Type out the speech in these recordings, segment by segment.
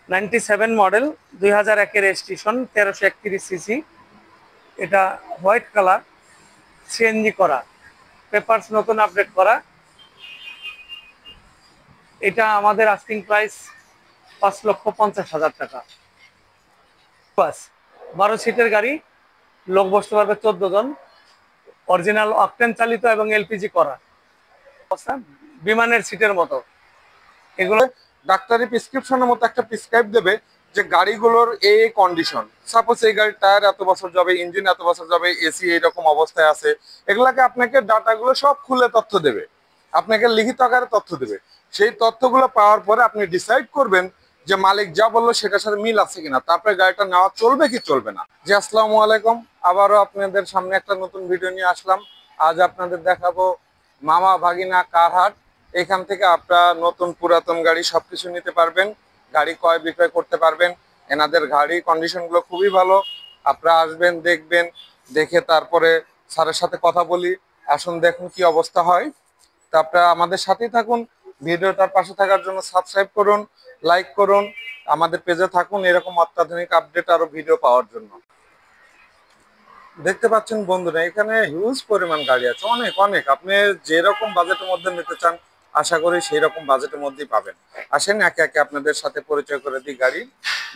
97 model, 2001 registration, 1331 CC. এটা white colour, CNG করা, papers নতুন আপডেট করা। এটা আমাদের আস্কিং প্রাইস 5,50,000 টাকা। বাস 12 সিটের গাড়ি, লোক বসতে পারবে 14 জন, অরিজিনাল অকটেন চালিত এবং এলপিজি করা, বিমানের সিটের মতো। এগুলো ডাক্তারি প্রেসক্রিপশনের মতো একটা প্রেসক্রাইব দেবে যে গাড়িগুলোর এই কন্ডিশন, সাপোজ এই গাড়ির টায়ার এত বছর যাবে, ইঞ্জিন এত বছর যাবে, এসি এইরকম অবস্থায় আছে, এগুলাকে আপনাকে ডাটাগুলো সব খুলে তথ্য দেবে, আপনাকে লিখিত আকারে তথ্য দেবে। সেই তথ্যগুলো পাওয়ার পরে আপনি ডিসাইড করবেন যে মালিক যা বললো সেটার সাথে মিল আছে কিনা, তারপরে গাড়িটা নেওয়া চলবে কি চলবে না। জি আসসালামু আলাইকুম, আবারও আপনাদের সামনে একটা নতুন ভিডিও নিয়ে আসলাম। আজ আপনাদের দেখাবো মামা ভাগিনা কার হাট। এখান থেকে আপনারা নতুন পুরাতন গাড়ি সবকিছু নিতে পারবেন, গাড়ি ক্রয় বিক্রয় করতে পারবেন। এনাদের গাড়ি কন্ডিশনগুলো খুবই ভালো। আপনারা আসবেন, দেখবেন, দেখে তারপরে স্যারের সাথে কথা বলি। আসুন দেখুন কি অবস্থা হয়। তা আপনারা আমাদের সাথেই থাকুন, ভিডিওটার পাশে থাকার জন্য সাবস্ক্রাইব করুন, লাইক করুন, আমাদের পেজে থাকুন এরকম অত্যাধুনিক আপডেট আরো ভিডিও পাওয়ার জন্য। দেখতে পাচ্ছেন বন্ধুরা, এখানে হিউজ পরিমাণ গাড়ি আছে, অনেক অনেক। আপনি যেরকম বাজেটের মধ্যে নিতে চান আশা করি সেই রকম বাজেটের মধ্যেই পাবেন। আসেন একে একে আপনাদের সাথে পরিচয় করে দিই গাড়ি,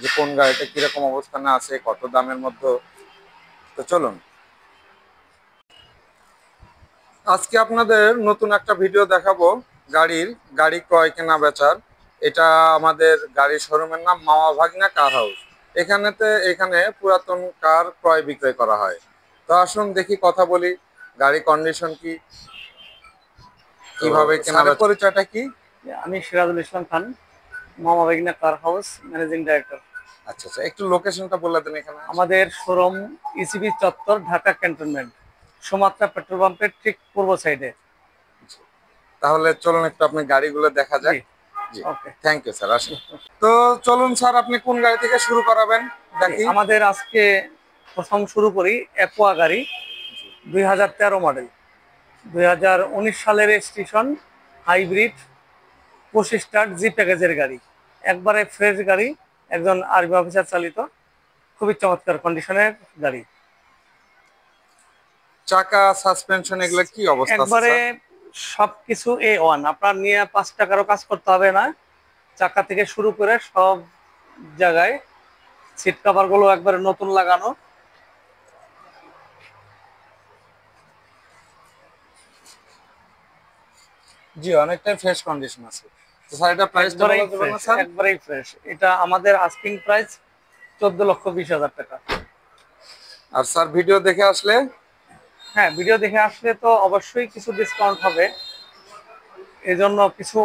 যে কোন গাড়িটা কিরকম অবস্থানে আছে, কত দামের মধ্যে। তো চলুন, আজকে আপনাদের নতুন একটা ভিডিও দেখাবো গাড়ি ক্রয় কেনা বেচার। এটা আমাদের গাড়ির শোরুমের নাম মামা ভাগনা কার হাউস। এখানে পুরাতন কার ক্রয় বিক্রয় করা হয়। তো আসুন দেখি, কথা বলি, গাড়ি কন্ডিশন কি, কিভাবে কেনা বেচা, পরিচয়টা কি। আমি সিরাজুল ইসলাম খান, মামা ভাগিনা কার হাউস ম্যানেজিং ডাইরেক্টর। আচ্ছা আচ্ছা, একটু লোকেশনটা বলে দেন। এখানে আমাদের শোরুম ইসিবি চত্বর, ঢাকা ক্যান্টনমেন্ট, সুমাত্রা পেট্রোল পাম্পের ঠিক পূর্ব সাইডে। তাহলে চলুন একটু আপনি গাড়িগুলো দেখা যাক। জি, ওকে, থ্যাংক ইউ স্যার। আসুন, তো চলুন স্যার, আপনি কোন গাড়ি থেকে শুরু করাবেন দেখি। আমাদের আজকে প্রথম শুরু করি অ্যাকোয়া গাড়ি, 2013 মডেল, 2019 সালের রেজিস্ট্রেশন, হাইব্রিড, 25 স্টার্ট, জি প্যাকেজের গাড়ি, একবারে ফ্রেশ গাড়ি, একজন আর্মি অফিসার চালিত, খুবই চমৎকার কন্ডিশনের গাড়ি। চাকা, সাসপেনশন এগুলো কি অবস্থা আছে একবারে স্যার? সবকিছু A1, আপনার নিয়ে 5 টাকারও কাজ করতে হবে না। চাকা থেকে শুরু করে সব জায়গায় সিট কভার গুলো একবারে নতুন লাগানো। জি, অনেকটাই ফ্রেশ কন্ডিশন আছে। তো স্যার এটা প্রাইসটা বলা যাবে না স্যার? একবারেই ফ্রেশ। এটা আমাদের আস্কিং প্রাইস 14,20,000 টাকা। আর স্যার ভিডিও দেখে আসলে? হ্যাঁ, ভিডিও দেখে আসলে তো অবশ্যই কিছু ডিসকাউন্ট হবে, এজন্য কিছু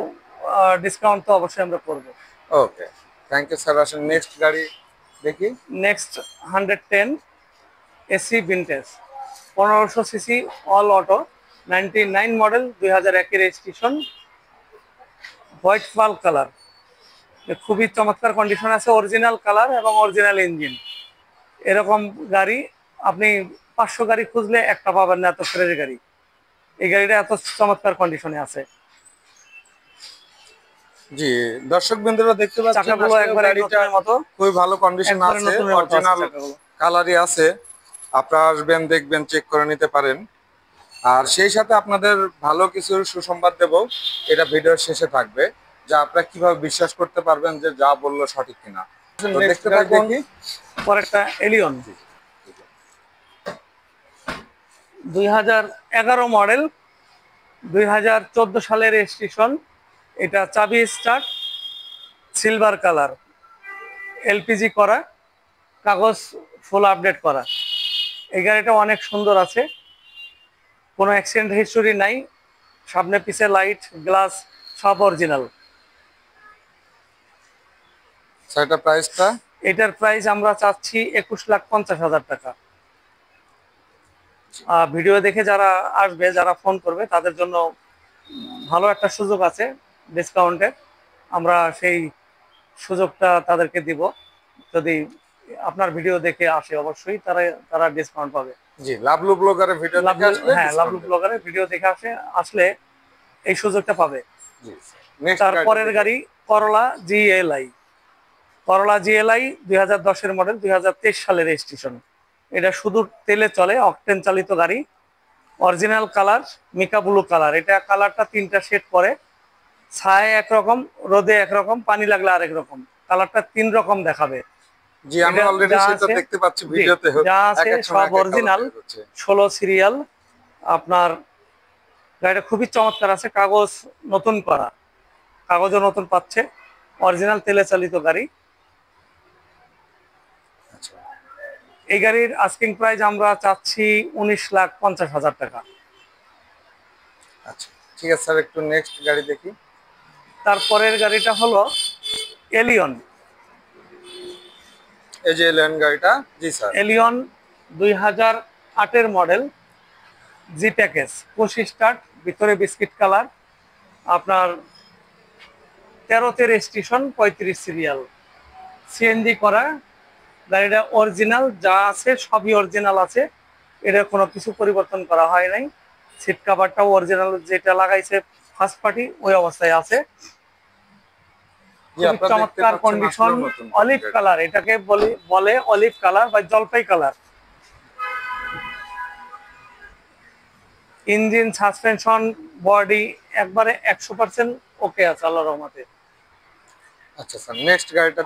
ডিসকাউন্ট তো অবশ্যই আমরা করব। ওকে, থ্যাংক ইউ স্যার। আসুন নেক্সট গাড়ি দেখি। Next 110 AC vintage, 1500 CC, all auto, 99 model, 2001 registration, white পাল কালার, খুবই চমৎকার কন্ডিশন আছে, অরিজিনাল কালার এবং অরিজিনাল ইঞ্জিন। এরকম গাড়ি আপনি 500 গাড়ি খুঁজলে একটা পাবেন না, এত ফ্রেশ গাড়ি। এই গাড়িটা এত চমৎকার কন্ডিশনে আছে। জি, দর্শক বন্ধুরা দেখতে পাচ্ছেন চাকাগুলো একবারে নতুনের মতো, খুবই ভালো কন্ডিশন আছে, অরিজিনাল কালারই আছে। আপনারা আসবেন, দেখবেন, চেক করে নিতে পারেন। আর সেই সাথে আপনাদের ভালো কিছু সুসংবাদ দেব, এটা ভিডিওর শেষে থাকবে, যা আপনারা কিভাবে বিশ্বাস করতে পারবেন যে যা বললো সঠিক কিনা। দেখতে থাকুন। পরেরটা এলিয়ন, 2011 মডেল, 2014 সালের রেজিস্ট্রেশন। এটা চাবি স্টার্ট, সিলভার কালার, এলপিজি করা, কাগজ ফুল আপডেট করা। এই গাড়িটা অনেক সুন্দর আছে, কোনো অ্যাক্সিডেন্ট হিস্টোরি নাই, সামনে পিছে লাইট, গ্লাস সব অরিজিনাল। সেটা প্রাইসটা? এটার প্রাইস আমরা চাচ্ছি 21,50,000 টাকা। ভিডিও দেখে যারা আসবে, যারা ফোন করবে, তাদের জন্য ভালো একটা সুযোগ আছে ডিসকাউন্টের। আমরা সেই সুযোগটা তাদেরকে দিব। যদি আপনার ভিডিও দেখে আসে অবশ্যই তারা ডিসকাউন্ট পাবে। জি, লাভলু ব্লগারের ভিডিও দেখে আসলে, হ্যাঁ, লাভলু ব্লগারের ভিডিও দেখে আসলে এই সুযোগটা পাবে। জি। তারপরের গাড়ি করলা জিএলআই, করলা জিএলআই 2010-এর মডেল, 2023 সালের রেজিস্ট্রেশন। এটা শুধু তেলে চলে, অকটেন চালিত গাড়ি। অরিজিনাল কালার মিকা ব্লু কালার। এটা কালারটা 3টা শেড করে, ছায় একরকম, রোদে একরকম, পানি লাগলে আরেক রকম। কালারটা 3 রকম দেখাবে। জি, আমি অলরেডি সেটা দেখতে পাচ্ছি ভিডিওতে। যা আছে সব অরিজিনাল, 16 সিরিয়াল। আপনার গাড়িটা খুবই চমৎকার আছে, কাগজ নতুন করা, কাগজও নতুন পাচ্ছে, অরিজিনাল তেলে চালিত গাড়ি। এই গাড়ির আস্কিং প্রাইস আমরা চাচ্ছি 19,50,000 টাকা। আচ্ছা ঠিক আছে স্যার, একটু নেক্সট গাড়ি দেখি। তারপরের গাড়িটা হলো এলিয়ন। এই যে এলিয়ন গাড়িটা। জি স্যার। এলিয়ন 2008-এর মডেল, জি প্যাকেজ, 25 স্টার্ট, ভিতরে বিস্কিট কালার। আপনার 13তে রেজিস্ট্রেশন, 35 সিরিয়াল, সিএনজি করা। গাড়িটা অরিজিনাল, যা আছে সবই অরিজিনাল আছে, এটা কোনো কিছু পরিবর্তন করা হয় নাই। সিট কাভারটাও অরিজিনাল, যেটা লাগাইছে ফার্স্ট পার্টি ওই অবস্থায় আছে। চমৎকার কন্ডিশন, অলিভ কালার, এটাকে বলে অলিভ কালার বা জলপাই কালার। ইঞ্জিন, সাসপেনশন, বডি একবারে 100% ওকে আছে আল্লাহর রহমতে। আচ্ছা স্যার, নেক্সট গাড়িটা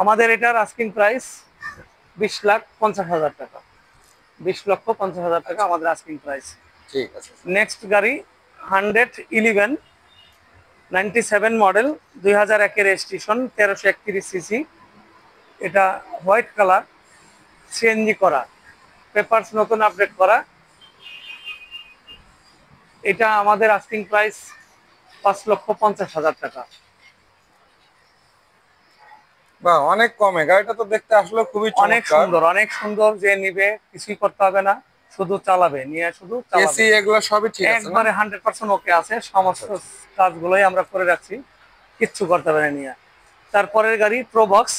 আমাদের এটার আস্কিং প্রাইস 20,50,000 টাকা। 20,50,000 টাকা আমাদের আস্কিং প্রাইস। ঠিক আছে। নেক্সট গাড়ি 111 97 মডেল, 2001-এর রেজিস্ট্রেশন, 1331 সিসি। এটা হোয়াইট কালার, সিএনজি করা, পেপারস নতুন আপডেট করা। এটা আমাদের আস্কিং প্রাইস 5,50,000 টাকা। বাহ, অনেক কমে। গাড়িটা তো দেখতে আসলে খুবই চমৎকার, অনেক সুন্দর, অনেক সুন্দর। যে নিবে কিছুই করতে হবে না, শুধু চালাবে, নিয়ে শুধু চালাবে। এসি এগুলো সবই ঠিক আছে, একবারে 100% ওকে আছে, সমস্ত কাজগুলোই আমরা করে রাখছি, কিচ্ছু করতে হবে না নিয়ে। তারপরের গাড়ি প্রোবক্স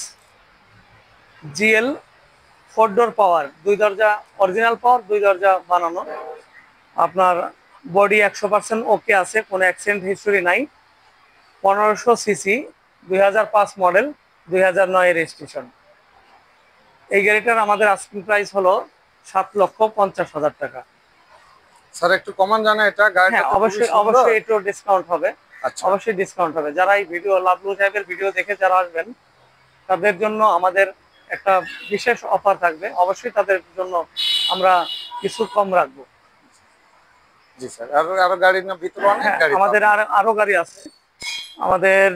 জিএল, 4 ডোর পাওয়ার, 2 দরজা, অরিজিনাল পাওয়ার, 2 দরজা বানানো। আপনার বডি 100% ওকে আছে, কোনো অ্যাক্সিডেন্ট হিস্টোরি নাই। 1500 সিসি, 2005 মডেল, 2009-এর রেজিস্ট্রেশন। এই গাড়িটার আমাদের আস্কিং প্রাইস হলো 7,50,000 টাকা। স্যার একটু কমান জানা এটা গাড়িটা? হ্যাঁ, অবশ্যই একটু ডিসকাউন্ট হবে। আচ্ছা, অবশ্যই ডিসকাউন্ট হবে। যারা এই ভিডিও, লাভলু সাহেবের ভিডিও দেখে যারা আসবেন, তাদের জন্য আমাদের একটা বিশেষ অফার থাকবে। অবশ্যই তাদের জন্য আমরা কিছু কম রাখবো। জি স্যার। আরো গাড়ির না ভিতরে অনেক গাড়ি, আমাদের আরো গাড়ি আছে আমাদের।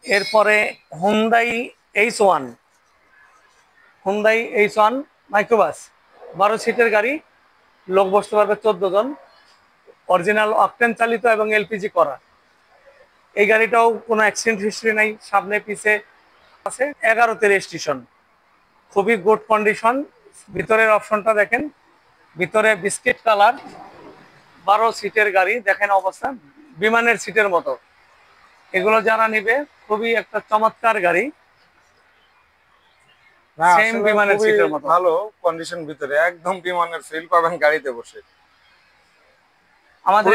এরপরে Hyundai H1, Hyundai H1 microbus, 12 সিটের গাড়ি, লোক বসতে পারবে 14 জন, অরিজিনাল অকটেন চালিত এবং এলপিজি করা। এই গাড়িটাও কোনো অ্যাক্সিডেন্ট হিস্ট্রি নাই, সামনে পিছে আছে। 11তে রেজিস্ট্রেশন, খুবই গুড কন্ডিশন। ভিতরের অপশনটা দেখেন, ভিতরে বিস্কিট কালার, 12 সিটের গাড়ি, দেখেন অবস্থা বিমানের সিটের মতো। এগুলো যারা নিবে, খুবই একটা চমৎকার গাড়ি, সেম বিমানের সিটের মতো। ভালো কন্ডিশন, ভিতরে একদম বিমানের ফিল পাবেন গাড়িতে বসে। আমাদের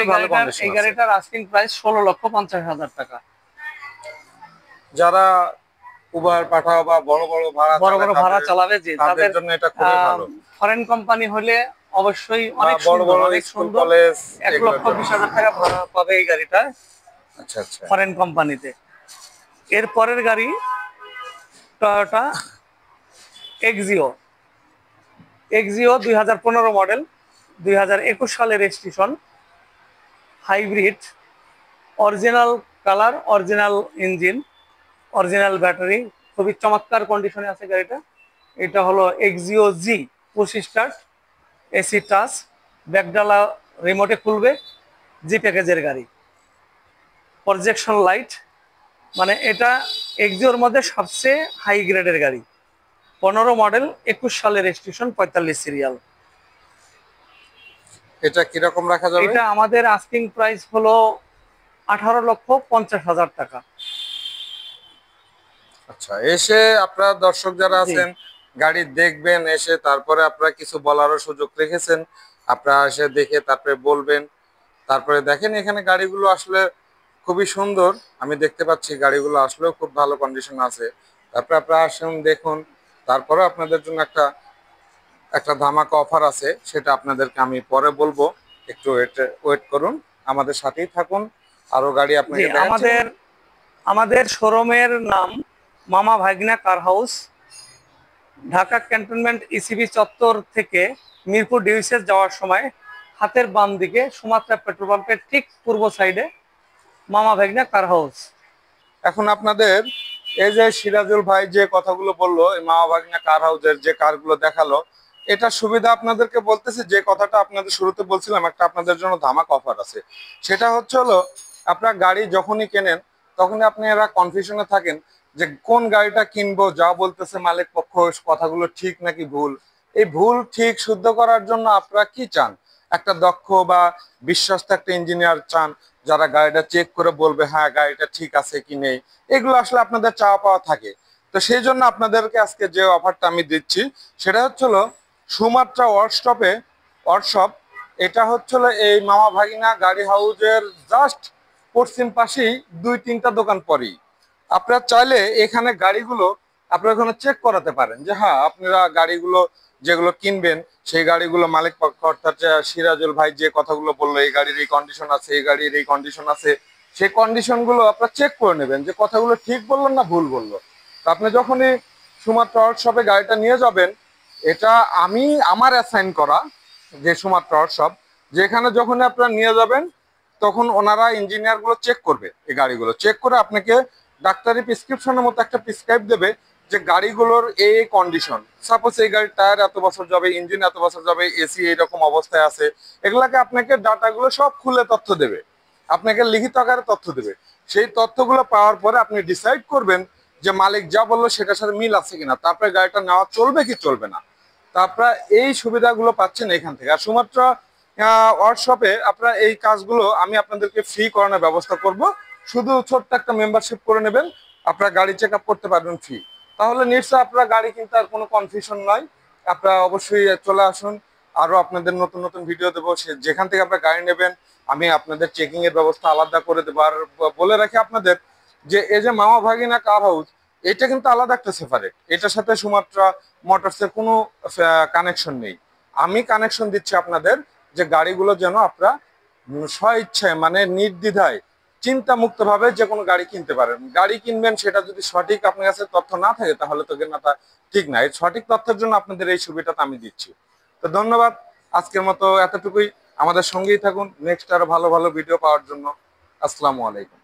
এই গাড়িটার আস্কিং প্রাইস 16,50,000 টাকা। যারা উবার, পাঠাও বা বড় বড় ভাড়া চালাবে, যে তাদের জন্য এটা খুবই ভালো। ফরেন কোম্পানি হলে অবশ্যই অনেক সুন্দর, অনেক সুন্দর। 1,20,000 টাকা ভাড়া পাবে এই গাড়িটা। আচ্ছা আচ্ছা, ফরেন কোম্পানিতে। এর পরের গাড়ি টয়োটা এক্সিও। 2015 মডেল, 2021 সালের registration, hybrid, original colour, original engine, original battery, খুবই চমৎকার কন্ডিশনে আছে গাড়িটা। এটা হলো Axio G, 25 start, AC touch, ব্যাকডালা রিমোটে খুলবে, জি প্যাকেজের গাড়ি, প্রজেকশন লাইট। মানে এটা এক্সিওর মধ্যে সবচেয়ে হাই গ্রেডের গাড়ি। 15 মডেল, 21 সালের রেজিস্ট্রেশন, 45 সিরিয়াল। এটা কিরকম রাখা যাবে? এটা আমাদের আস্কিং প্রাইস হলো 18,50,000 টাকা। আচ্ছা, এসে আপনারা দর্শক যারা আছেন গাড়ি দেখবেন, এসে তারপরে আপনারা কিছু বলারও সুযোগ রেখেছেন, আপনারা এসে দেখে তারপরে বলবেন। তারপরে দেখেন এখানে গাড়িগুলো আসলে খুবই সুন্দর, আমি দেখতে পাচ্ছি গাড়িগুলো আসলেও খুব ভালো কন্ডিশন আছে। তারপরে আপনারা আসুন দেখুন, তারপরে আপনাদের জন্য একটা একটা ধামাকা অফার আছে, সেটা আপনাদেরকে আমি পরে বলবো। একটু ওয়েট করুন, আমাদের সাথেই থাকুন, আরো গাড়ি জি, আপনাকে দেখাচ্ছি। আমাদের আমাদের শোরুমের নাম মামা ভাগনা কার হাউস। ঢাকা ক্যান্টনমেন্ট ইসিবি চত্বর থেকে মিরপুর ডিউসেস যাওয়ার সময় হাতের বাম দিকে সুমাত্রা পেট্রোল পাম্পের ঠিক পূর্ব সাইডে মামা ভাগনা কার হাউস। এখন আপনাদের এই যে সিরাজুল ভাই যে কথাগুলো বললো, এই মামা ভাগনা কার হাউসের যে কারগুলো দেখালো, এটা সুবিধা আপনাদেরকে বলতেছে। যে কথাটা আপনাদের শুরুতে বলছিলাম, একটা আপনাদের জন্য ধামাক অফার আছে। সেটা হচ্ছে হলো, আপনার গাড়ি যখনই কেনেন তখনই আপনি এরা কনফিউশনে থাকেন যে কোন গাড়িটা কিনবো, যা বলতেছে মালিক পক্ষ কথাগুলো ঠিক নাকি ভুল। এই ভুল ঠিক শুদ্ধ করার জন্য আপনারা কি চান? একটা দক্ষ বা বিশ্বস্ত একটা ইঞ্জিনিয়ার চান, যারা গাড়িটা চেক করে বলবে হ্যাঁ গাড়িটা ঠিক আছে কি নেই। এগুলো আসলে আপনাদের চাওয়া পাওয়া থাকে। তো সেই জন্য আপনাদেরকে আজকে যে অফারটা আমি দিচ্ছি, সেটা হচ্ছিল সুমাত্রা ওয়ার্কশপ। এটা হচ্ছিল এই মামা ভাগিনা গাড়ি হাউজের জাস্ট পশ্চিম পাশেই 2-3টা দোকান পরেই। আপনারা চাইলে এখানে গাড়িগুলো আপনারা ওখানে চেক করাতে পারেন, যে হ্যাঁ আপনারা গাড়িগুলো যেগুলো কিনবেন সেই গাড়িগুলো মালিক পক্ষ অর্থাৎ সিরাজুল ভাই যে কথাগুলো বললো, এই গাড়ির এই কন্ডিশন আছে, এই গাড়ির এই কন্ডিশন আছে, সেই কন্ডিশনগুলো আপনারা চেক করে নেবেন যে কথাগুলো ঠিক বললো না ভুল বললো। তো আপনি যখনই সুমাত্রা ওয়ার্কশপে গাড়িটা নিয়ে যাবেন, এটা আমি আমার অ্যাসাইন করা যে সুমাত্রা ওয়ার্কশপ, যেখানে যখন আপনারা নিয়ে যাবেন তখন ওনারা ইঞ্জিনিয়ার গুলো চেক করবে, এই গাড়িগুলো চেক করে আপনাকে ডাক্তারি প্রেসক্রিপশনের মতো একটা প্রেসক্রাইব দেবে যে গাড়িগুলোর এই কন্ডিশন। সাপোজ এই গাড়ির টায়ার এত বছর যাবে, ইঞ্জিন এত বছর যাবে, এসি এইরকম অবস্থায় আছে, এগুলাকে আপনাকে ডাটাগুলো সব খুলে তথ্য দেবে, আপনাকে লিখিত আকারে তথ্য দেবে। সেই তথ্যগুলো পাওয়ার পরে আপনি ডিসাইড করবেন যে মালিক যা বললো সেটার সাথে মিল আছে কিনা, তারপরে গাড়িটা নেওয়া চলবে কি চলবে না। তা আপনারা এই সুবিধাগুলো পাচ্ছেন এখান থেকে। আর শুধুমাত্র ওয়ার্কশপে আপনারা এই কাজগুলো আমি আপনাদেরকে ফ্রি করানোর ব্যবস্থা করব। শুধু ছোট্ট একটা মেম্বারশিপ করে নেবেন, আপনারা গাড়ি চেক আপ করতে পারবেন ফ্রি। তাহলে নিশ্চয় আপনারা গাড়ি কিনতে আর কোনো কনফিউশন নয়। আপনারা অবশ্যই চলে আসুন, আরো আপনাদের নতুন নতুন ভিডিও দেবো। যেখান থেকে আপনারা গাড়ি নেবেন আমি আপনাদের চেকিং এর ব্যবস্থা আলাদা করে দেবো। আর বলে রাখি আপনাদের যে এই যে মামা ভাগিনা কার হাউস, এটা কিন্তু আলাদা একটা সেপারেট, এটার সাথে সুমাত্রা মোটরসের কোনো কানেকশন নেই। আমি কানেকশন দিচ্ছি আপনাদের যে গাড়িগুলো যেন আপনারা স্ব ইচ্ছায় মানে নির্দ্বিধায় চিন্তা মুক্ত ভাবে যে কোনো গাড়ি কিনতে পারেন। গাড়ি কিনবেন সেটা যদি সঠিক আপনার কাছে তথ্য না থাকে তাহলে তো কেনাটা ঠিক না। এই সঠিক তথ্যের জন্য আপনাদের এই সুবিধাটা আমি দিচ্ছি। তো ধন্যবাদ, আজকের মতো এতটুকুই। আমাদের সঙ্গেই থাকুন নেক্সট আরো ভালো ভালো ভিডিও পাওয়ার জন্য। আসসালামু আলাইকুম।